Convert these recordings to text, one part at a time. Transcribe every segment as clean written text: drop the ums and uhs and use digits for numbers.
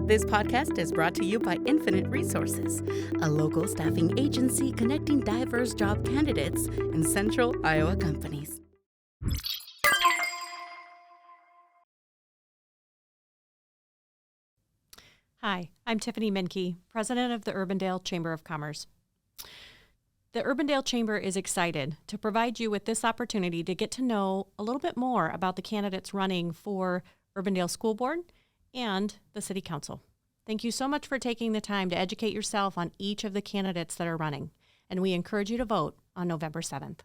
This podcast is brought to you by Infinite Resources, a local staffing agency connecting diverse job candidates in central Iowa companies. Hi, I'm Tiffany Minke, President of the Urbandale Chamber of Commerce. The Urbandale Chamber is excited to provide you with this opportunity to get to know a little bit more about the candidates running for Urbandale School Board and the City Council. Thank you so much for taking the time to educate yourself on each of the candidates that are running, and we encourage you to vote on November 7th.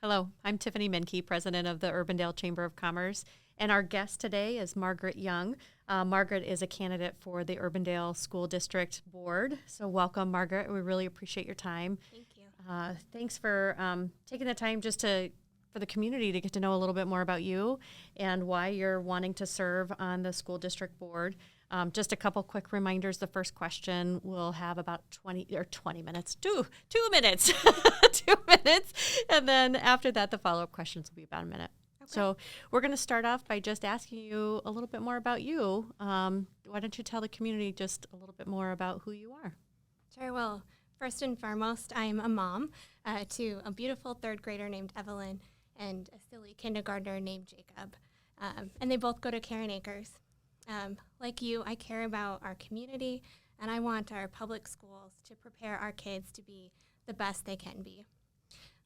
Hello, I'm Tiffany Minke, President of the Urbandale Chamber of Commerce, and our guest today is Margaret Young. Margaret is a candidate for the Urbandale School District Board. So welcome, Margaret. We really appreciate your time. Thank you. Thanks for taking the time just for the community to get to know a little bit more about you and why you're wanting to serve on the school district board. Just a couple quick reminders. The first question will have about 20 minutes, two minutes, 2 minutes. And then after that, the follow-up questions will be about a minute. Okay. So we're going to start off by just asking you a little bit more about you. Why don't you tell the community just a little bit more about who you are? Sure. Well, first and foremost, I'm a mom to a beautiful third grader named Evelyn and a silly kindergartner named Jacob. And they both go to Karen Acres. Like you, I care about our community, and I want our public schools to prepare our kids to be the best they can be.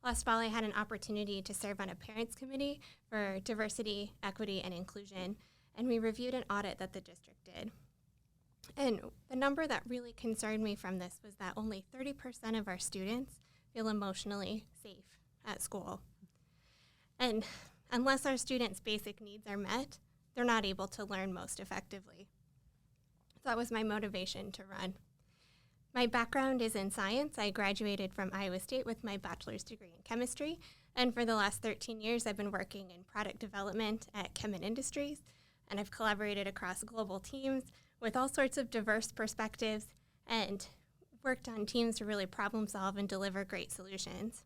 Last fall, I had an opportunity to serve on a parents committee for diversity, equity, and inclusion, and we reviewed an audit that the district did. And the number that really concerned me from this was that only 30% of our students feel emotionally safe at school. And unless our students' basic needs are met, they're not able to learn most effectively. So that was my motivation to run. My background is in science. I graduated from Iowa State with my bachelor's degree in chemistry, and for the last 13 years, I've been working in product development at Chemin Industries, and I've collaborated across global teams with all sorts of diverse perspectives and worked on teams to really problem solve and deliver great solutions.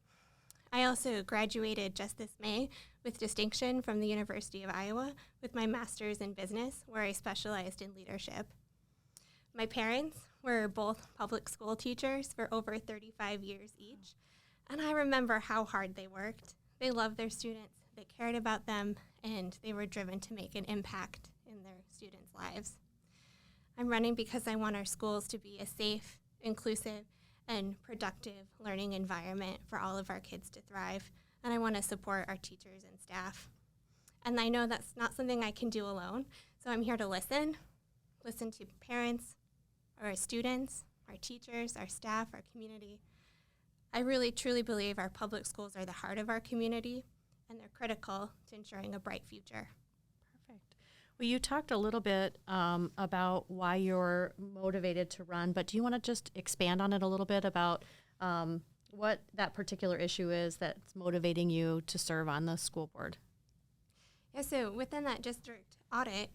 I also graduated just this May with distinction from the University of Iowa with my master's in business, where I specialized in leadership. My parents were both public school teachers for over 35 years each, and I remember how hard they worked. They loved their students, they cared about them, and they were driven to make an impact in their students' lives. I'm running because I want our schools to be a safe, inclusive, and productive learning environment for all of our kids to thrive, and I want to support our teachers and staff. And I know that's not something I can do alone, so I'm here to listen to parents, our students, our teachers, our staff, our community. I really, truly believe our public schools are the heart of our community, and they're critical to ensuring a bright future. Perfect. Well, you talked a little bit about why you're motivated to run, but do you want to just expand on it a little bit about what that particular issue is that's motivating you to serve on the school board? Yeah, so within that district audit,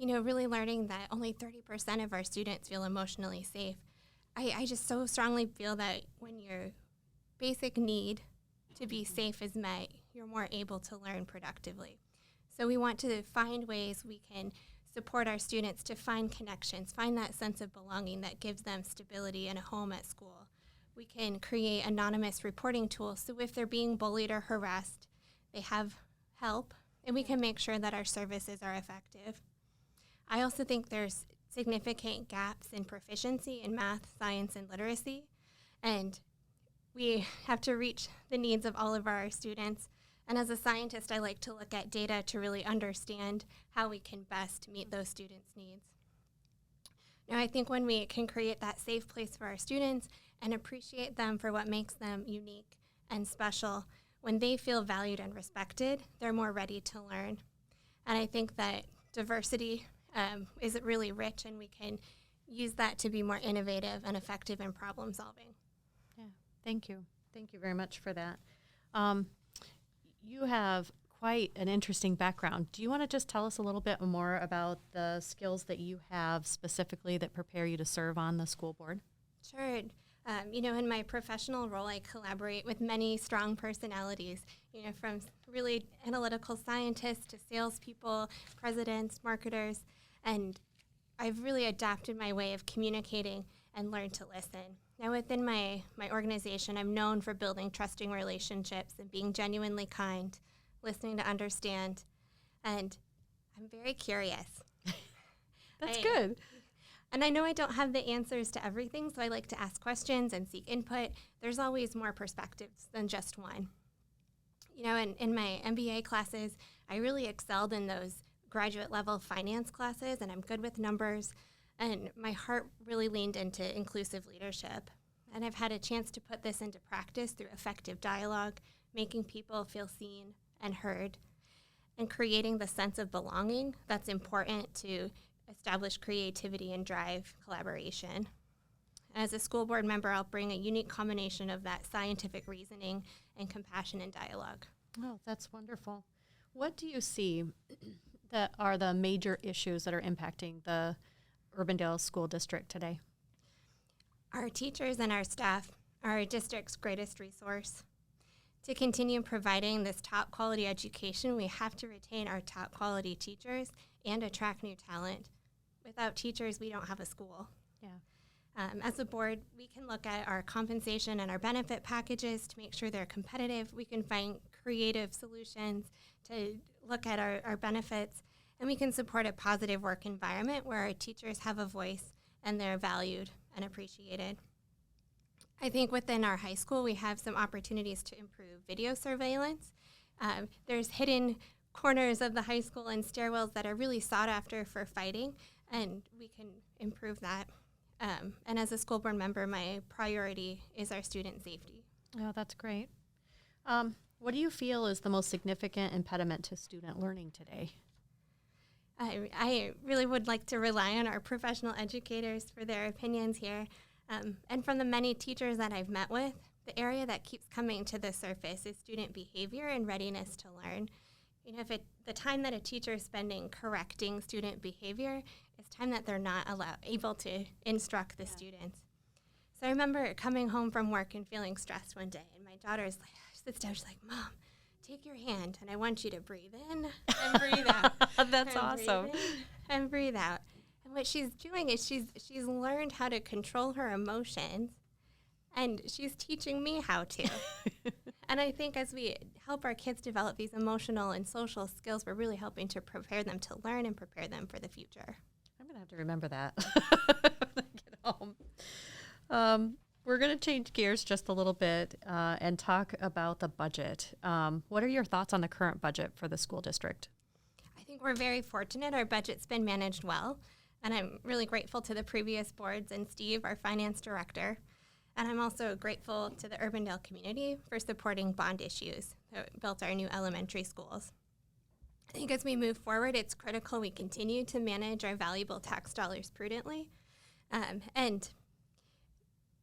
really learning that only 30% of our students feel emotionally safe. I just so strongly feel that when your basic need to be safe is met, you're more able to learn productively. So we want to find ways we can support our students to find connections, find that sense of belonging that gives them stability and a home at school. We can create anonymous reporting tools, so if they're being bullied or harassed, they have help, and we can make sure that our services are effective. I also think there's significant gaps in proficiency in math, science, and literacy, and we have to reach the needs of all of our students. And as a scientist, I like to look at data to really understand how we can best meet those students' needs. Now, I think when we can create that safe place for our students and appreciate them for what makes them unique and special, when they feel valued and respected, they're more ready to learn. And I think that diversity is really rich, and we can use that to be more innovative and effective in problem solving. Yeah, thank you. Thank you very much for that. You have quite an interesting background. Do you want to just tell us a little bit more about the skills that you have specifically that prepare you to serve on the school board? Sure. In my professional role, I collaborate with many strong personalities, from really analytical scientists to salespeople, presidents, marketers, And I've really adapted my way of communicating and learned to listen. Now within my organization, I'm known for building trusting relationships and being genuinely kind, listening to understand, and I'm very curious. That's good. And I know I don't have the answers to everything, so I like to ask questions and seek input. There's always more perspectives than just one. You know, in my MBA classes, I really excelled in those graduate level finance classes, and I'm good with numbers. And my heart really leaned into inclusive leadership. And I've had a chance to put this into practice through effective dialogue, making people feel seen and heard, and creating the sense of belonging that's important to establish creativity and drive collaboration. As a school board member, I'll bring a unique combination of that scientific reasoning and compassion and dialogue. Oh, that's wonderful. What do you see that are the major issues that are impacting the Urbandale School District today? Our teachers and our staff are our district's greatest resource. To continue providing this top quality education, we have to retain our top quality teachers and attract new talent. Without teachers, we don't have a school. Yeah. As a board, we can look at our compensation and our benefit packages to make sure they're competitive. We can find creative solutions to look at our benefits, and we can support a positive work environment where our teachers have a voice and they're valued and appreciated. I think within our high school, we have some opportunities to improve video surveillance. There's hidden corners of the high school and stairwells that are really sought after for fighting, and we can improve that. And as a school board member, my priority is our student safety. Oh, that's great. What do you feel is the most significant impediment to student learning today? I really would like to rely on our professional educators for their opinions here. And from the many teachers that I've met with, the area that keeps coming to the surface is student behavior and readiness to learn. You know, the time that a teacher is spending correcting student behavior is time that they're not able to instruct the students. So I remember coming home from work and feeling stressed one day, and my daughter sits down, she's like, "Mom, take your hand, and I want you to breathe in and breathe out." That's and awesome. Breathe in and breathe out. And what she's doing is she's learned how to control her emotions, and she's teaching me how to. And I think as we help our kids develop these emotional and social skills, we're really helping to prepare them to learn and prepare them for the future. I'm going to have to remember that when I get home. We're going to change gears just a little bit and talk about the budget. What are your thoughts on the current budget for the school district? I think we're very fortunate. Our budget's been managed well, and I'm really grateful to the previous boards and Steve, our finance director. And I'm also grateful to the Urbandale community for supporting bond issues that built our new elementary schools. I think as we move forward, it's critical we continue to manage our valuable tax dollars prudently. And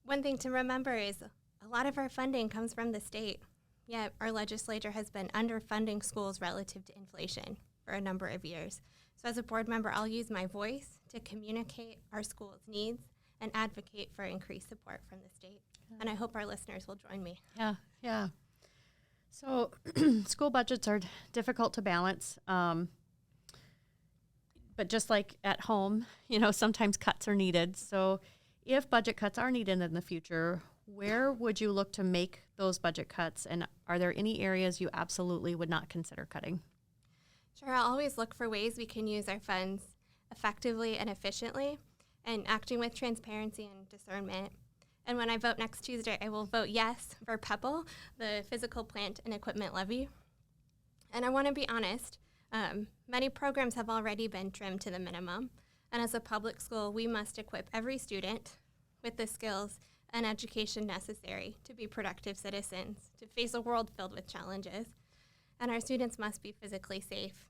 one thing to remember is a lot of our funding comes from the state, yet our legislature has been underfunding schools relative to inflation for a number of years. So as a board member, I'll use my voice to communicate our school's needs and advocate for increased support from the state. And I hope our listeners will join me. Yeah. So school budgets are difficult to balance. But just like at home, sometimes cuts are needed. So if budget cuts are needed in the future, where would you look to make those budget cuts? And are there any areas you absolutely would not consider cutting? Sure, I'll always look for ways we can use our funds effectively and efficiently, and acting with transparency and discernment. And when I vote next Tuesday, I will vote yes for PEPL, the Physical Plant and Equipment Levy. And I want to be honest, many programs have already been trimmed to the minimum. And as a public school, we must equip every student with the skills and education necessary to be productive citizens, to face a world filled with challenges. And our students must be physically safe.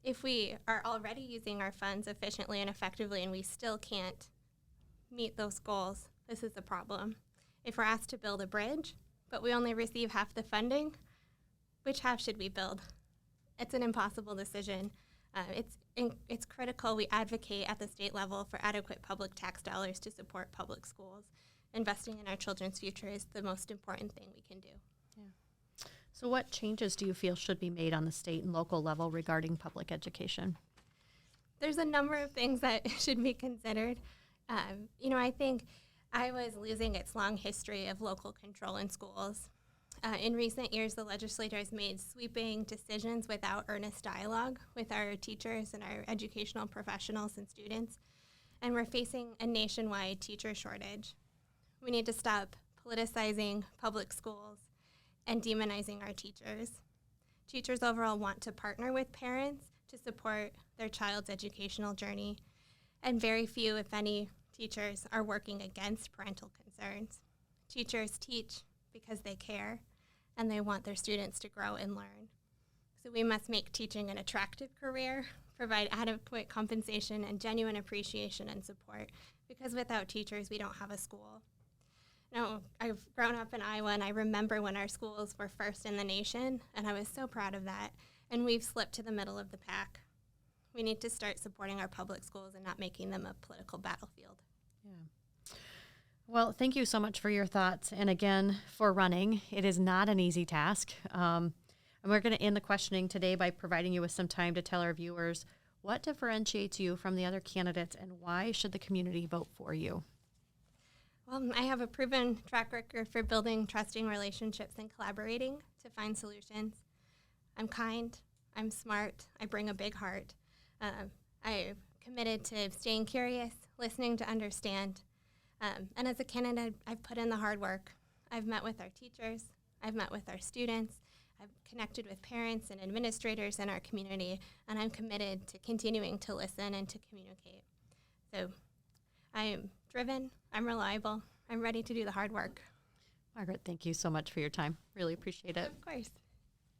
If we are already using our funds efficiently and effectively and we still can't meet those goals, this is a problem. If we're asked to build a bridge, but we only receive half the funding, which half should we build? It's an impossible decision. It's critical we advocate at the state level for adequate public tax dollars to support public schools. Investing in our children's future is the most important thing we can do. So what changes do you feel should be made on the state and local level regarding public education? There's a number of things that should be considered. I think Iowa is losing its long history of local control in schools. In recent years, the legislature has made sweeping decisions without earnest dialogue with our teachers and our educational professionals and students, and we're facing a nationwide teacher shortage. We need to stop politicizing public schools and demonizing our teachers. Teachers overall want to partner with parents to support their child's educational journey, and very few, if any, teachers are working against parental concerns. Teachers teach because they care, and they want their students to grow and learn. So we must make teaching an attractive career, provide adequate compensation and genuine appreciation and support, because without teachers, we don't have a school. Now, I've grown up in Iowa, and I remember when our schools were first in the nation, and I was so proud of that, and we've slipped to the middle of the pack. We need to start supporting our public schools and not making them a political battlefield. Yeah. Well, thank you so much for your thoughts. And again, for running, it is not an easy task. And we're going to end the questioning today by providing you with some time to tell our viewers what differentiates you from the other candidates and why should the community vote for you? Well, I have a proven track record for building trusting relationships and collaborating to find solutions. I'm kind, I'm smart, I bring a big heart. I'm committed to staying curious, listening to understand. And as a candidate, I've put in the hard work. I've met with our teachers, I've met with our students, I've connected with parents and administrators in our community, and I'm committed to continuing to listen and to communicate. So I am driven, I'm reliable, I'm ready to do the hard work. Margaret, thank you so much for your time. Really appreciate it. Of course.